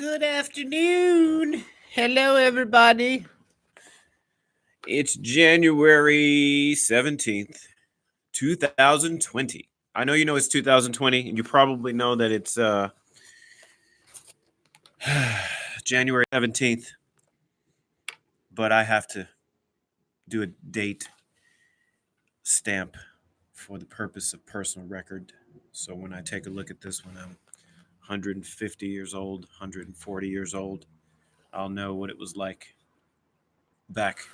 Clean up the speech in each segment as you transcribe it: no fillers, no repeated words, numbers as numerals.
Good afternoon. Hello, everybody. It's January 17th, 2020. I know you know it's 2020, and you probably know that it's January 17th, but I have to do a date stamp for the purpose of personal record. So when I take a look at this when I'm 150 years old, 140 years old, I'll know what it was like back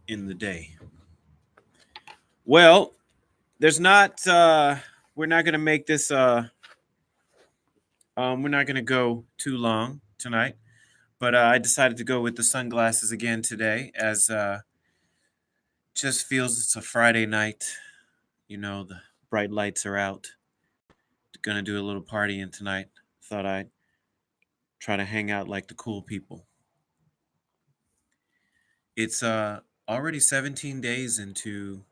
in the day. Well, there's not we're not going to make this we're not going to go too long tonight, but I decided to go with the sunglasses again today as just feels it's a Friday night. The bright lights are out. Going to do a little partying tonight. Thought I'd try to hang out like the cool people. It's already 17 days into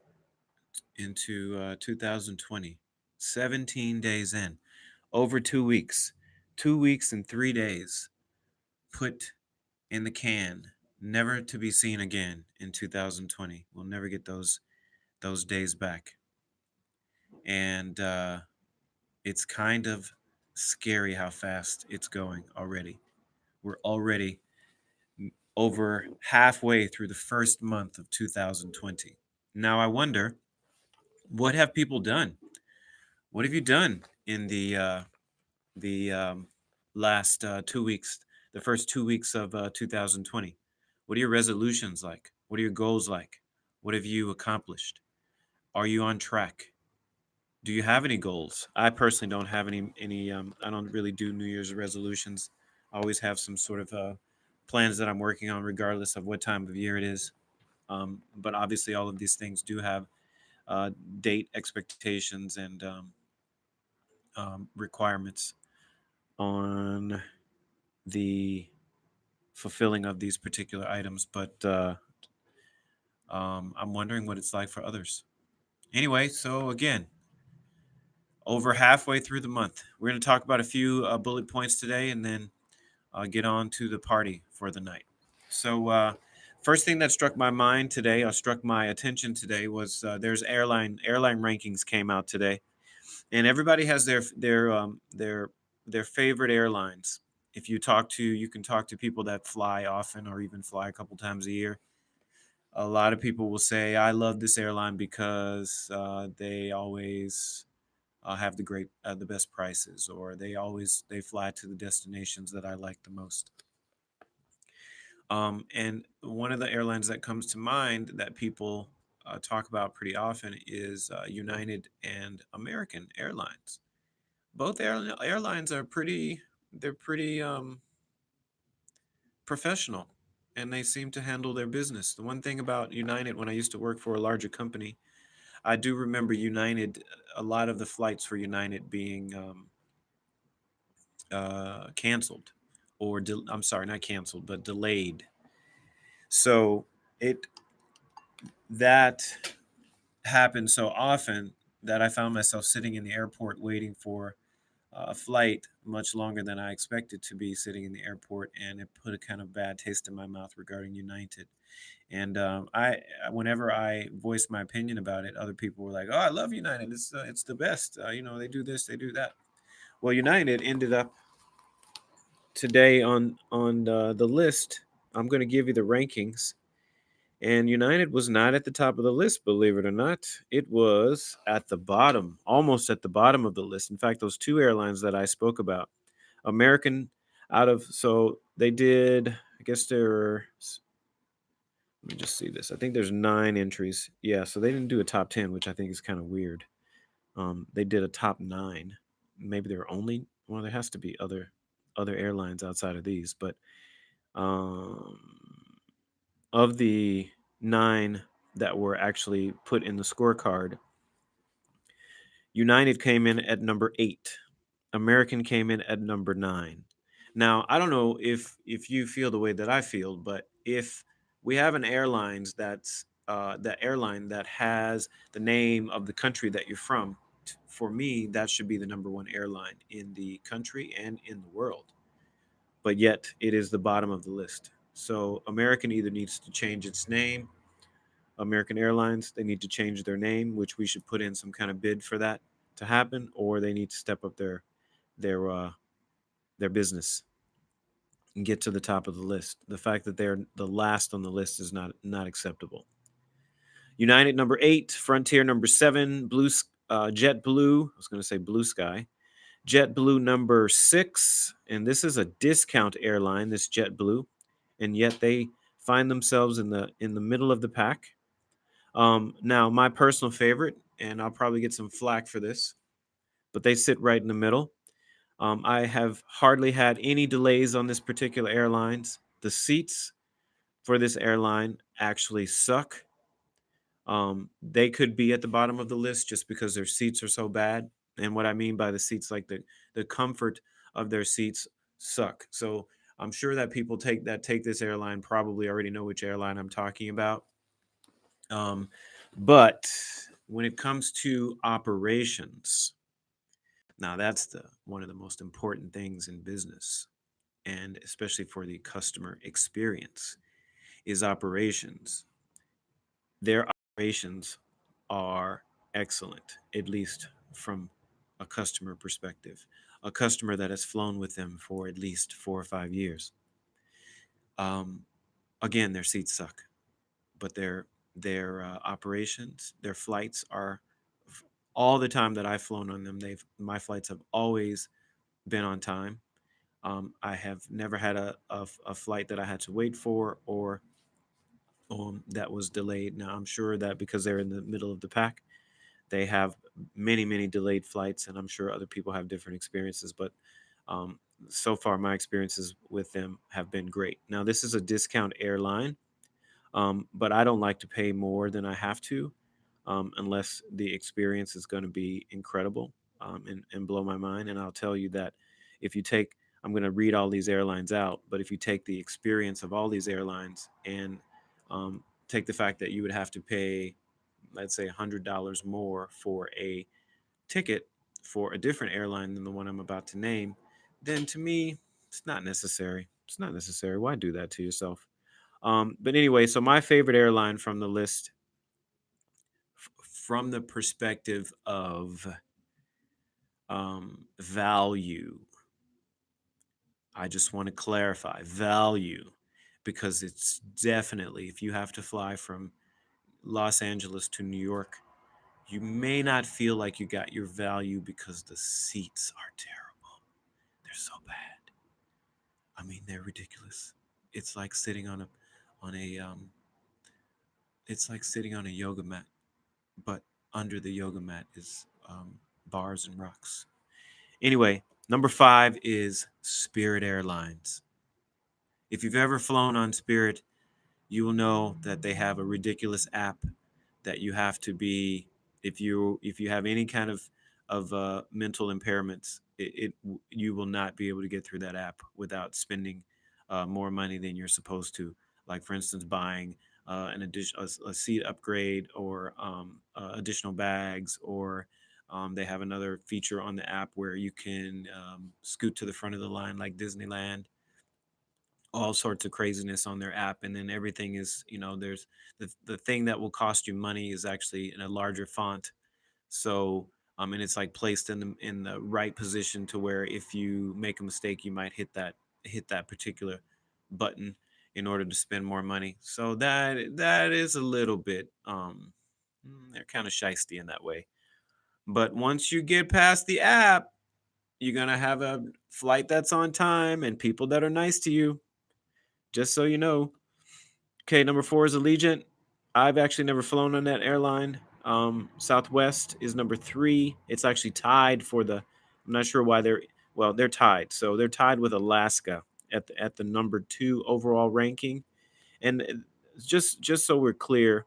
2020. 17 days in. Over 2 weeks. 2 weeks and 3 days put in the can, never to be seen again in 2020. We'll never get those days back. And it's kind of scary how fast it's going already. We're already over halfway through the first month of 2020. Now I wonder, what have people done? What have you done in the last 2 weeks, the first 2 weeks of 2020? What are your resolutions like? What are your goals like? What have you accomplished? Are you on track? Do you have any goals? I personally don't have any. I don't really do New Year's resolutions. I always have some sort of plans that I'm working on, regardless of what time of year it is. But obviously, all of these things do have uh, date expectations and requirements on the fulfilling of these particular items, but I'm wondering what it's like for others. Anyway, so again, over halfway through the month, we're going to talk about a few bullet points today and then get on to the party for the night. So, first thing that struck my mind today, or struck my attention today, was there's airline rankings came out today, and everybody has their favorite airlines. If you can talk to people that fly often or even fly a couple times a year. A lot of people will say, "I love this airline because they always have the best prices, or they fly to the destinations that I like the most." And one of the airlines that comes to mind that people talk about pretty often is United and American Airlines. Both airlines are pretty professional, and they seem to handle their business. The one thing about United, when I used to work for a larger company, I do remember United, a lot of the flights for United being canceled, I'm sorry, not canceled, but delayed. So it that happened so often that I found myself sitting in the airport waiting for a flight much longer than I expected to be sitting in the airport, and it put a kind of bad taste in my mouth regarding United. And whenever I voiced my opinion about it, other people were like, "Oh, I love United. It's the best. They do this, they do that." Well, United ended up today on the list. I'm going to give you the rankings. And United was not at the top of the list, believe it or not. It was at the bottom, almost at the bottom of the list. In fact, those two airlines that I spoke about, American, so they did, I guess let me just see this. I think there's 9 entries. Yeah, so they didn't do a top 10, which I think is kind of weird. They did a top 9. Maybe there were only, well, there has to be other airlines outside of these, but um, of the 9 that were actually put in the scorecard, United came in at number 8. American came in at number 9. Now, I don't know if you feel the way that I feel, but if we have an airlines that's the airline that has the name of the country that you're from, for me, that should be the number one airline in the country and in the world. but yet it is the bottom of the list. So American either needs to change its name, American Airlines, they need to change their name, which we should put in some kind of bid for that to happen, or they need to step up their uh, their business and get to the top of the list. The fact that they're the last on the list is not acceptable. United number 8, Frontier number 7, JetBlue. I was going to say Blue Sky. JetBlue number 6, and this is a discount airline. This JetBlue, and yet they find themselves in the middle of the pack. Now, my personal favorite, and I'll probably get some flack for this, but they sit right in the middle. I have hardly had any delays on this particular airlines. The seats for this airline actually suck. They could be at the bottom of the list just because their seats are so bad. And what I mean by the seats, like the comfort of their seats suck. So I'm sure that people take this airline probably already know which airline I'm talking about. But when it comes to operations, now that's the one of the most important things in business, and especially for the customer experience, is operations. Their operations are excellent, at least from a customer perspective. A customer that has flown with them for at least 4 or 5 years. Um, Again, their seats suck, but their operations, their flights are all the time that I've flown on them. My flights have always been on time. I have never had a flight that I had to wait for or that was delayed. Now I'm sure that because they're in the middle of the pack, they have many delayed flights, and I'm sure other people have different experiences. But um, so far, my experiences with them have been great. Now this is a discount airline. But I don't like to pay more than I have to unless the experience is going to be incredible and blow my mind. And I'll tell you that if you take, I'm going to read all these airlines out, but if you take the experience of all these airlines and take the fact that you would have to pay, let's say, $100 more for a ticket for a different airline than the one I'm about to name, then to me, it's not necessary. It's not necessary. Why do that to yourself? But anyway, so my favorite airline from the list, from the perspective of value, I just want to clarify value because it's definitely, if you have to fly from Los Angeles to New York, you may not feel like you got your value because the seats are terrible. They're so bad. I mean, they're ridiculous. It's like sitting on a it's like sitting on a yoga mat, but under the yoga mat is bars and rocks. Anyway, number 5 is Spirit Airlines. If you've ever flown on Spirit, you will know that they have a ridiculous app that you have to be, if you have any kind of mental impairments, you will not be able to get through that app without spending more money than you're supposed to. Like for instance, buying an addition a seat upgrade or additional bags, or they have another feature on the app where you can scoot to the front of the line like Disneyland. All sorts of craziness on their app, and then everything is, there's the thing that will cost you money is actually in a larger font. So and it's like placed in the right position to where if you make a mistake you might hit that particular button in order to spend more money. So that is a little bit they're kind of shisty in that way. But once you get past the app, you're gonna have a flight that's on time and people that are nice to you, just so you know. Okay, number 4 is Allegiant. I've actually never flown on that airline. Southwest is number 3. It's actually tied for the. I'm not sure why they're tied. So they're tied with Alaska at the number 2 overall ranking. And just so we're clear,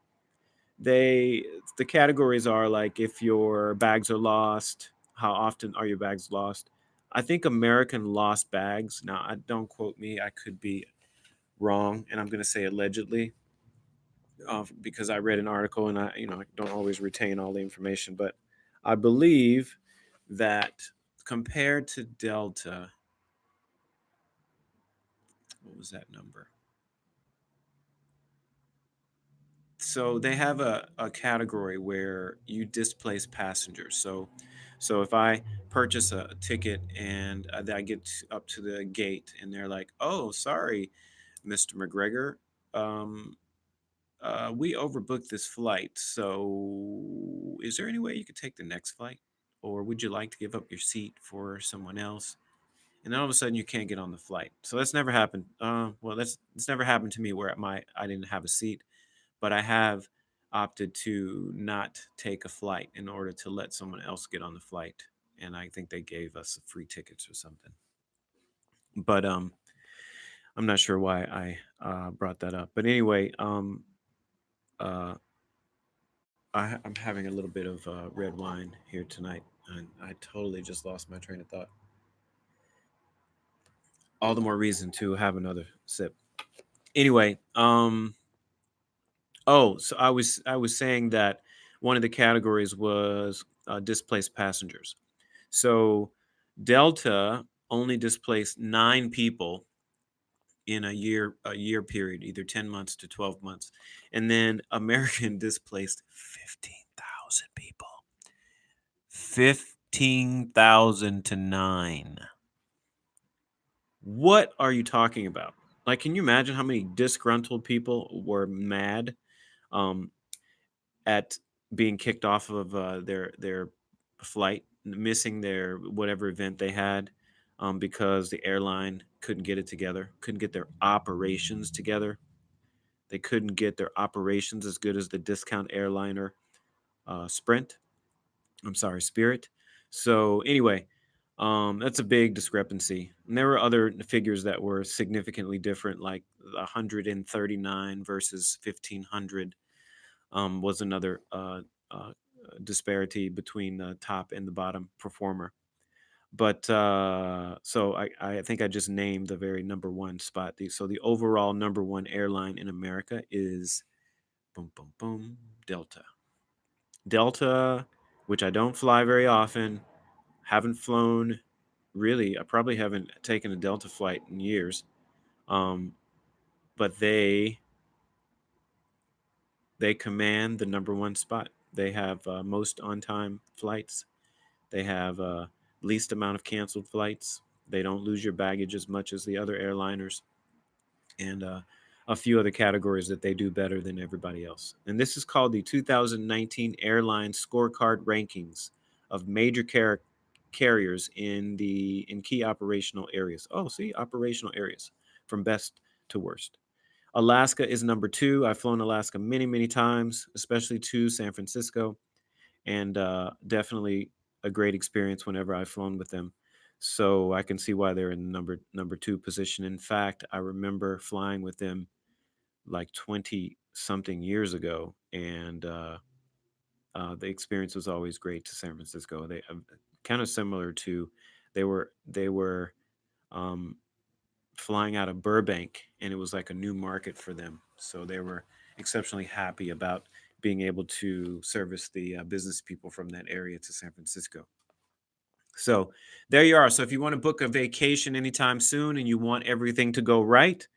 they the categories are like if your bags are lost, how often are your bags lost? I think American lost bags. Now, don't quote me. I could be wrong, and I'm going to say allegedly, because I read an article and I don't always retain all the information, but I believe that compared to Delta, What was that number? So they have a category where you displace passengers. So if I purchase a ticket and I get up to the gate and they're like, "Oh, sorry, Mr. McGregor, um, we overbooked this flight. So is there any way you could take the next flight, or would you like to give up your seat for someone else?" And then all of a sudden you can't get on the flight. So that's never happened. Well, that's never happened to me where I didn't have a seat, but I have opted to not take a flight in order to let someone else get on the flight. And I think they gave us free tickets or something. But I'm not sure why I brought that up. But anyway, uh, I'm having a little bit of red wine here tonight, and I totally just lost my train of thought. All the more reason to have another sip. Anyway, oh, so I was saying that one of the categories was displaced passengers. So Delta only displaced 9 people in a year period, either 10 months to 12 months, and then American displaced 15,000 people. 15,000 to 9. What are you talking about? Like, can you imagine how many disgruntled people were mad um, at being kicked off of their flight, missing their whatever event they had, because the airline couldn't get it together, couldn't get their operations together. They couldn't get their operations as good as the discount airliner Sprint. I'm sorry, Spirit. So anyway, that's a big discrepancy. And there were other figures that were significantly different, like 139 versus 1500 was another disparity between the top and the bottom performer. But so I think I just named the very number one spot. So the overall number one airline in America is boom, boom, boom, Delta. Delta, which I don't fly very often, haven't flown really. I probably haven't taken a Delta flight in years. Um, but they command the number one spot. They have most on time flights. They have least amount of canceled flights. They don't lose your baggage as much as the other airliners, and a few other categories that they do better than everybody else. And this is called the 2019 Airline Scorecard Rankings of major carriers in key operational areas. Oh, see, operational areas from best to worst. Alaska is number two. I've flown Alaska many, many times, especially to San Francisco, and definitely a great experience whenever I've flown with them. So I can see why they're in the number two position. In fact, I remember flying with them like 20 something years ago, and the experience was always great to San Francisco. They kind of similar to they were um, flying out of Burbank, and it was like a new market for them. So they were exceptionally happy about being able to service the business people from that area to San Francisco. So there you are. So if you want to book a vacation anytime soon and you want everything to go right,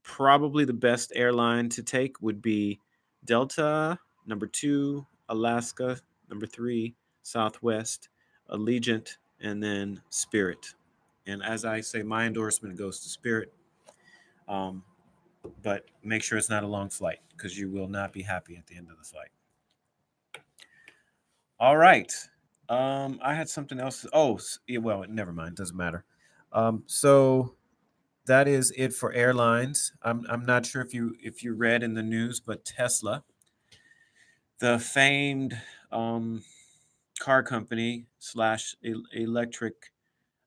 probably the best airline to take would be Delta, number two, Alaska, number three, Southwest, Allegiant, and then Spirit. And as I say, my endorsement goes to Spirit. Um, but make sure it's not a long flight because you will not be happy at the end of the flight. All right. I had something else. Oh, yeah, well, never mind. Doesn't matter. So that is it for airlines. I'm not sure if you read in the news, but Tesla, the famed um, car company slash electric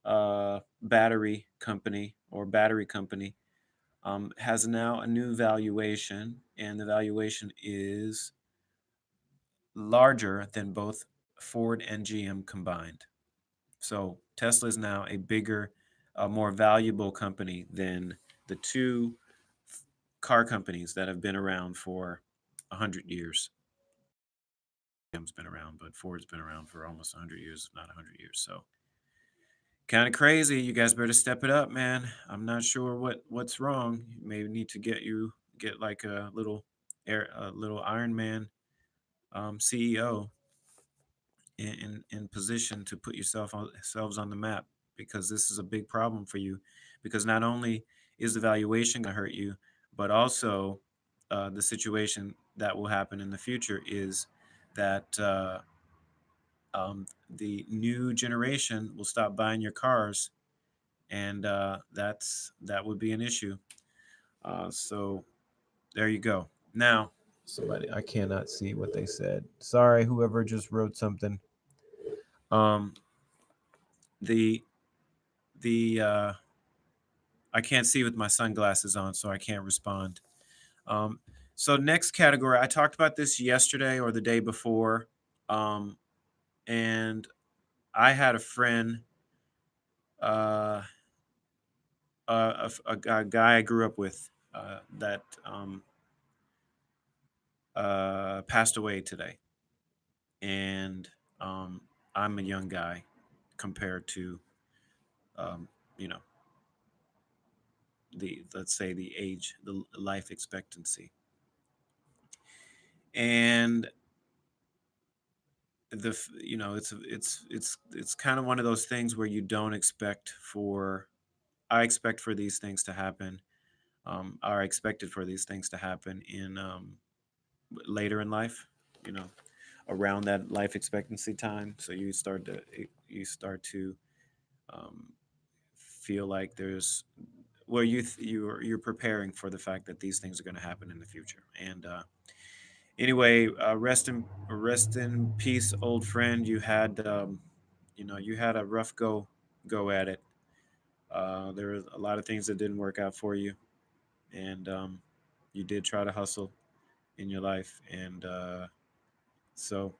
battery company or battery company, has now a new valuation, and the valuation is larger than both Ford and GM combined. So Tesla is now a bigger, more valuable company than the two car companies that have been around for 100 years. GM's been around, but Ford's been around for almost 100 years, if not 100 years. So Kind of crazy. You guys better step it up, man. I'm not sure what's wrong. You may need to get like a little Iron Man CEO in position to put yourselves on the map, because this is a big problem for you, because not only is the valuation going to hurt you, but also the situation that will happen in the future is that the new generation will stop buying your cars, and that would be an issue. So there you go. Now, somebody, I cannot see what they said. Sorry, whoever just wrote something. Um, the the I can't see with my sunglasses on, so I can't respond. Um, so next category, I talked about this yesterday or the day before, um, and I had a friend, uh, a guy I grew up with, that passed away today, and um, I'm a young guy compared to, um, you know, the let's say the age, the life expectancy, and it's kind of one of those things where you don't expect for I expect for these things to happen, are expected for these things to happen in later in life, you know, around that life expectancy time. So you start to um, feel like there's well you're preparing for the fact that these things are going to happen in the future. And anyway, rest in peace, old friend. You had a rough go at it. There were a lot of things that didn't work out for you, and you did try to hustle in your life, and so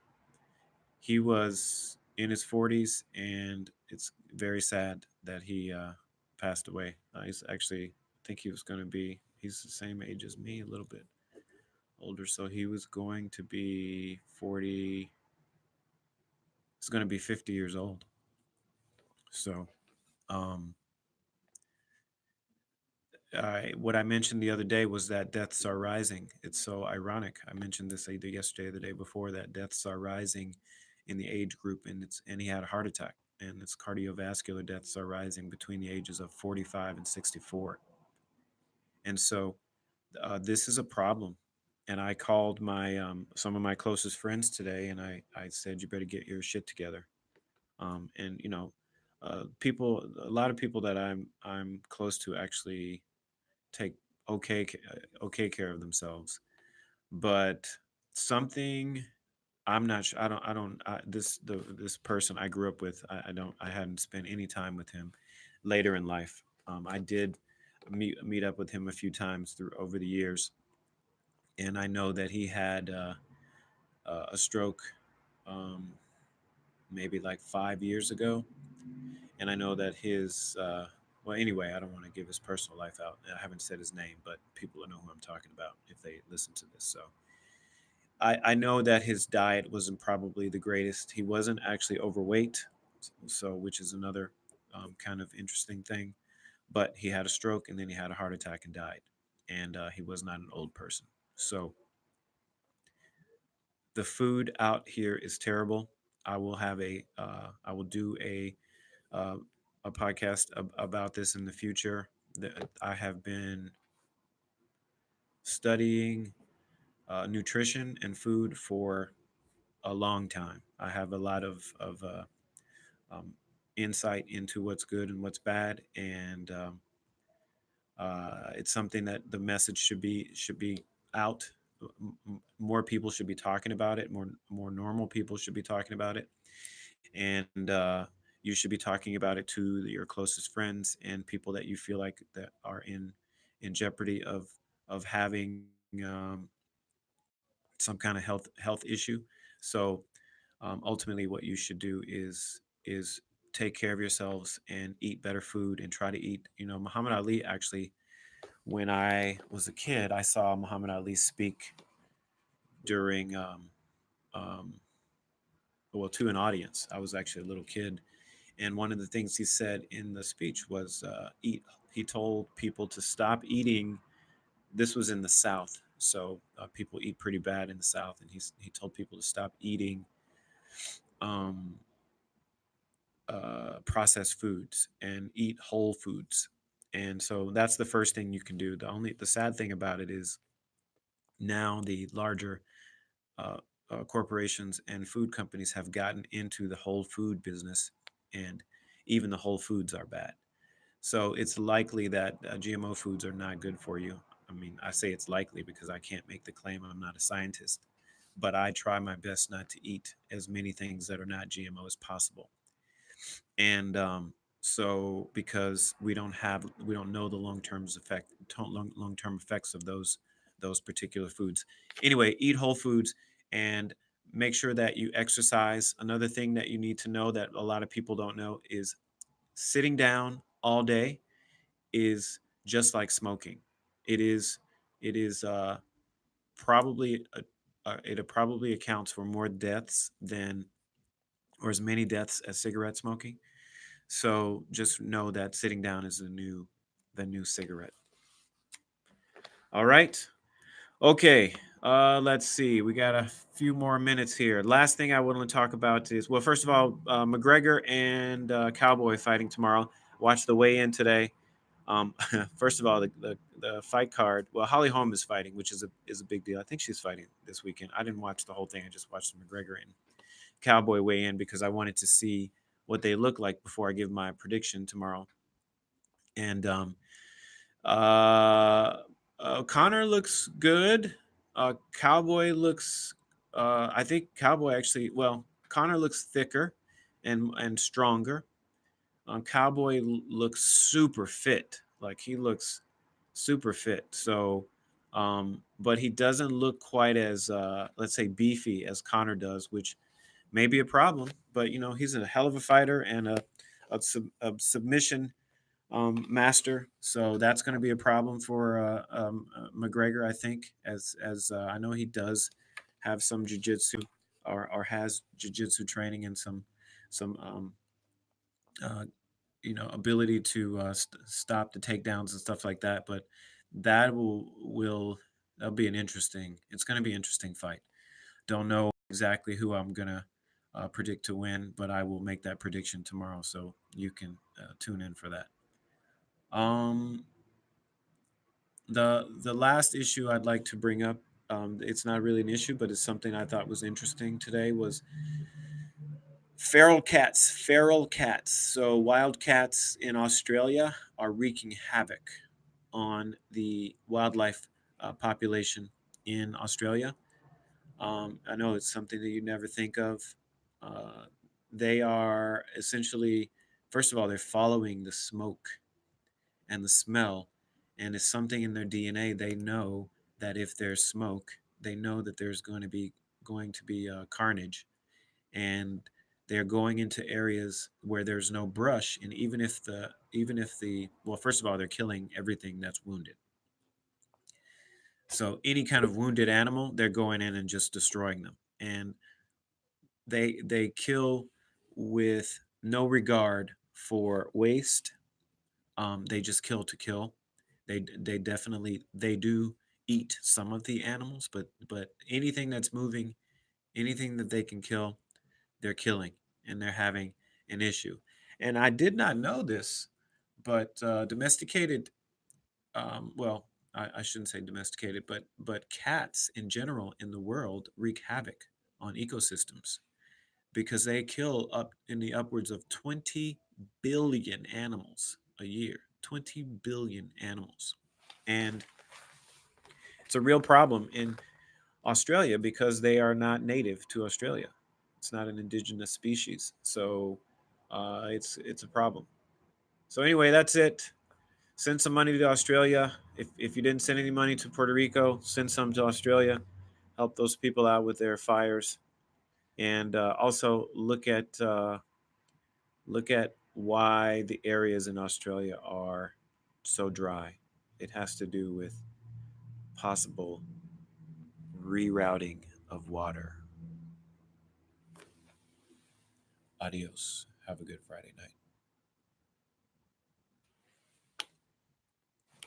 he was in his 40s, and it's very sad that he passed away. He's actually, I think he was going to be, he's the same age as me, a little bit older. So he was going to be 40, he's going to be 50 years old. So, um, what I mentioned the other day was that deaths are rising. It's so ironic. I mentioned this either yesterday or the day before, that deaths are rising in the age group, and he had a heart attack, and its cardiovascular deaths are rising between the ages of 45 and 64. And so this is a problem. And I called my some of my closest friends today, and I said, you better get your shit together. And a lot of people that I'm close to actually take okay care of themselves, but something I'm not sure. This person I grew up with, I hadn't spent any time with him later in life. I did meet up with him a few times through over the years, and I know that he had a stroke, um, maybe like 5 years ago, and I know that his well, anyway, I don't want to give his personal life out. I haven't said his name, but people will know who I'm talking about if they listen to this. So I know that his diet wasn't probably the greatest. He wasn't actually overweight, so which is another kind of interesting thing. But he had a stroke, and then he had a heart attack and died. And he was not an old person. So the food out here is terrible. I will do uh, a podcast about this in the future. I have been studying nutrition and food for a long time. I have a lot of um, insight into what's good and what's bad, and it's something that the message should be out. More people should be talking about it. More normal people should be talking about it, and you should be talking about it to your closest friends and people that you feel like that are in jeopardy of having some kind of health issue. So ultimately, what you should do is take care of yourselves and eat better food and try to eat. Muhammad Ali actually, when I was a kid, I saw Muhammad Ali speak during um, well, to an audience. I was actually a little kid, And one of the things he said in the speech was eat. He told people to stop eating. This was in the South, so people eat pretty bad in the South, and he told people to stop eating um, processed foods and eat whole foods. And so that's the first thing you can do. The sad thing about it is now the larger uh, corporations and food companies have gotten into the whole food business, and even the whole foods are bad. So it's likely that GMO foods are not good for you. I mean, I say it's likely because I can't make the claim. I'm not a scientist, but I try my best not to eat as many things that are not GMO as possible. And so because we don't know the long term effects of those particular foods. Anyway, eat whole foods and make sure that you exercise. Another thing that you need to know that a lot of people don't know is sitting down all day is just like smoking. It is it is probably it probably accounts for more deaths than or as many deaths as cigarette smoking. So just know that sitting down is the new cigarette. All right. Okay. Let's see. We got a few more minutes here. Last thing I want to talk about is well, first of all, McGregor and Cowboy fighting tomorrow. Watch the weigh-in today. First of all, the fight card. Well, Holly Holm is fighting, which is a big deal. I think she's fighting this weekend. I didn't watch the whole thing. I just watched the McGregor and Cowboy weigh in because I wanted to see what they look like before I give my prediction tomorrow. And uh, Connor looks good. Cowboy looks. I think Cowboy actually. Well, Connor looks thicker and stronger. Cowboy looks super fit. Like he looks super fit. So, but he doesn't look quite as let's say beefy as Connor does, which may be a problem. But you know, he's a hell of a fighter and a submission master. So that's going to be a problem for McGregor, I think, as I know he does have some jujitsu or has jujitsu training and some uh, ability to stop the takedowns and stuff like that. But that will that'll be an interesting. It's going to be an interesting fight. Don't know exactly who I'm gonna predict to win, but I will make that prediction tomorrow, so you can tune in for that. Um, the last issue I'd like to bring up, it's not really an issue, but it's something I thought was interesting today was feral cats. Feral cats. So wild cats in Australia are wreaking havoc on the wildlife population in Australia. I know it's something that you never think of. Uh, they are essentially, first of all, they're following the smoke and the smell, and it's something in their DNA. They know that if there's smoke, they know that there's going to be carnage, and they're going into areas where there's no brush. And even if the well, first of all, they're killing everything that's wounded. So any kind of wounded animal, they're going in and just destroying them. And they kill with no regard for waste. They just kill to kill. They definitely they do eat some of the animals, but anything that's moving, anything that they can kill, they're killing, and they're having an issue. And I did not know this, but domesticated, well, I shouldn't say domesticated, but cats in general in the world wreak havoc on ecosystems because they kill up in the upwards of 20 billion animals a year. 20 billion animals. And it's a real problem in Australia because they are not native to Australia. It's not an indigenous species. So it's a problem. So anyway, that's it. Send some money to Australia. If you didn't send any money to Puerto Rico, send some to Australia. Help those people out with their fires. And also look at why the areas in Australia are so dry. It has to do with possible rerouting of water. Adios. Have a good Friday night.